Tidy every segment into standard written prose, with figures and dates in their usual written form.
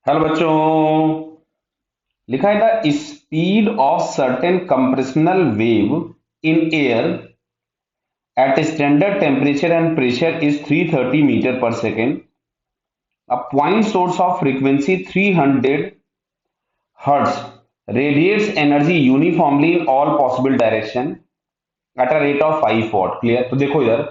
Hello बच्चों। लिखा है the speed of certain compressional wave in air at standard temperature and pressure is 330 metre per second. A point source of frequency 300 hertz radiates energy uniformly in all possible direction at a rate of 5 watt. Clear. तो देखो इधर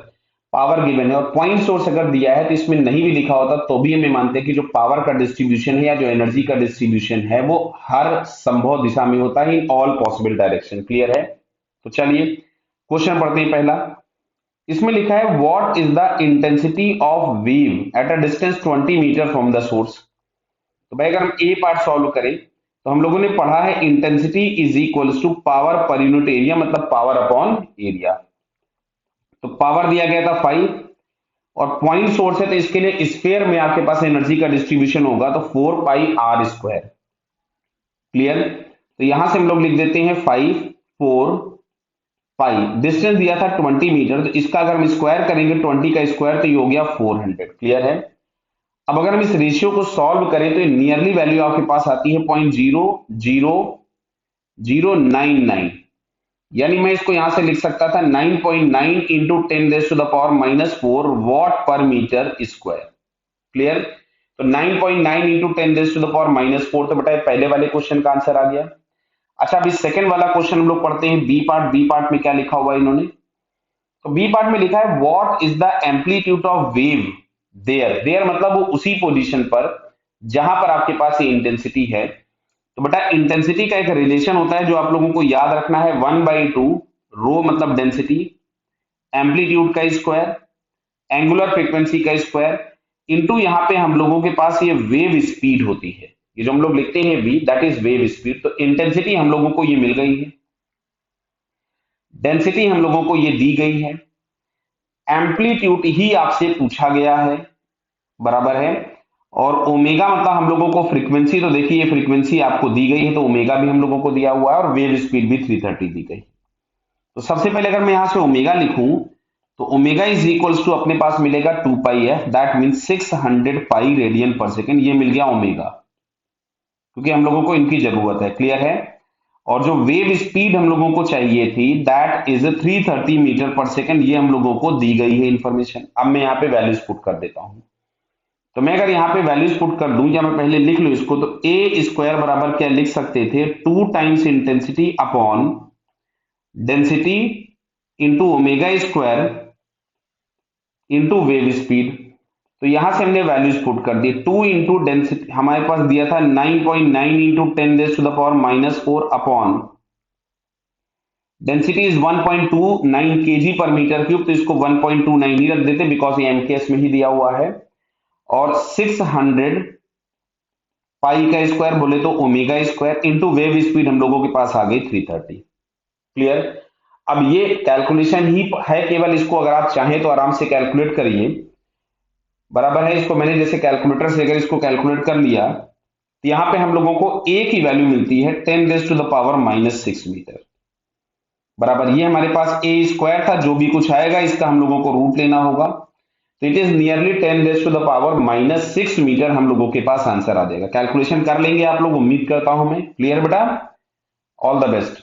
power given है और point source अगर दिया है तो इसमें नहीं भी लिखा होता तो भी हमें मानते हैं कि जो पावर का डिस्ट्रीब्यूशन है या जो एनर्जी का डिस्ट्रीब्यूशन है वो हर संभव दिशा में होता है, इन ऑल पॉसिबल डायरेक्शन। क्लियर है। तो चलिए क्वेश्चन पढ़ते हैं पहला। इसमें लिखा है what is the intensity of wave at a distance 20 metre from the source. तो भाई अगर हम ए पार्ट सॉल्व करें तो हम लोगों ने पढ़ा है intensity is equals to power per unit area, मतलब पावर अपॉन एरिया। तो पावर दिया गया था 5 और पॉइंट सोर्स है तो इसके लिए स्फीयर में आपके पास एनर्जी का डिस्ट्रीब्यूशन होगा तो 4 पाई r स्क्वायर। क्लियर। तो यहां से हम लोग लिख देते हैं 5 4 पाई। डिस्टेंस दिया था 20 मीटर, तो इसका अगर हम स्क्वायर करेंगे 20 का स्क्वायर तो ये हो गया 400। क्लियर है। अब अगर हम इस रेशियो को सॉल्व करें तो नियरली वैल्यू आपके पास आती है 0.00099, यानी मैं इसको यहां से लिख सकता था 9.9 इंटू 10⁻⁻⁴ वॉट पर मीटर स्क्वायर। क्लियर। तो 9.9 इंटू 10⁻⁻⁴ तो बेटा पहले वाले क्वेश्चन का आंसर आ गया। अच्छा अभी सेकंड वाला क्वेश्चन हम लोग पढ़ते हैं बी पार्ट। बी पार्ट में क्या लिखा हुआ है इन्होंने, तो बी पार्ट में लिखा है what is the amplitude of wave there. There मतलब वो उसी पोजीशन पर जहां पर आपके पास ये इंटेंसिटी है। तो बेटा इंटेंसिटी का एक रिलेशन होता है जो आप लोगों को याद रखना है, 1/2 रो मतलब डेंसिटी, एम्पलीट्यूड का स्क्वायर, एंगुलर फ्रीक्वेंसी का स्क्वायर, इनटू यहाँ पे हम लोगों के पास ये वेव स्पीड होती है, ये जो हम लोग लिखते हैं V that is wave speed. तो इंटेंसिटी हम लोगों को ये मिल गई है, डेंसिटी हम लोगों को ये दी गई है, एम्पलीट्यूड ही आपसे पूछा गया है, बराबर है। और ओमेगा मतलब हम लोगों को फ्रीक्वेंसी, तो देखिए ये फ्रीक्वेंसी आपको दी गई है तो ओमेगा भी हम लोगों को दिया हुआ है और वेव स्पीड भी 330 दी गई। तो सबसे पहले अगर मैं यहां से ओमेगा लिखूं तो ओमेगा इज इक्वल्स टू अपने पास मिलेगा 2 पाई f, that mean 600 pi radian पर सेकेंड। ये मिल गया ओमेगा क्योंकि हम लोगों को इनकी जरूरत है। क्लियर है। और जो वेव स्पीड हम लोगों को चाहिए थी that is 330 metre per second, ये हम लोगों को दी गई है इंफॉर्मेशन। अब मैं यहाँ पे वैल्यूज पुट कर देता हूं। तो मैं अगर यहाँ पे वैल्यूज पुट कर दूं या मैं पहले लिख लूं इसको, तो ए स्क्वायर बराबर क्या लिख सकते थे, 2 times intensity upon density into omega square into wave speed. तो यहां से हमने वैल्यूज पुट कर दी। 2 इंटू डेंसिटी हमारे पास दिया था 9.9 into 10⁻⁻⁴ upon density is 1.29 KG पर मीटर क्यूब, तो इसको 1.29 ही रख देते बिकॉज ये एमकेएस में ही दिया हुआ है। और 600 पाई का स्क्वायर बोले तो omega square into wave speed हम लोगों के पास आ गई 330। क्लियर। अब ये कैलकुलेशन ही है केवल, इसको अगर आप चाहें तो आराम से कैलकुलेट करिए, बराबर है। इसको मैंने जैसे कैलकुलेटर से अगर इसको कैलकुलेट कर लिया तो यहां पे हम लोगों को ए की वैल्यू मिलती है 10⁻⁻⁻6 मीटर, बराबर। ये हमारे पास ए स्क्वायर था, जो भी कुछ आएगा इसका हम लोगों को रूट लेना होगा। तो इट इज नियरली 10⁻⁻6 मीटर हम लोगों के पास आंसर आ जाएगा। कैलकुलेशन कर लेंगे आप लोग, उम्मीद करता हूं मैं। क्लियर बेटा, ऑल द बेस्ट।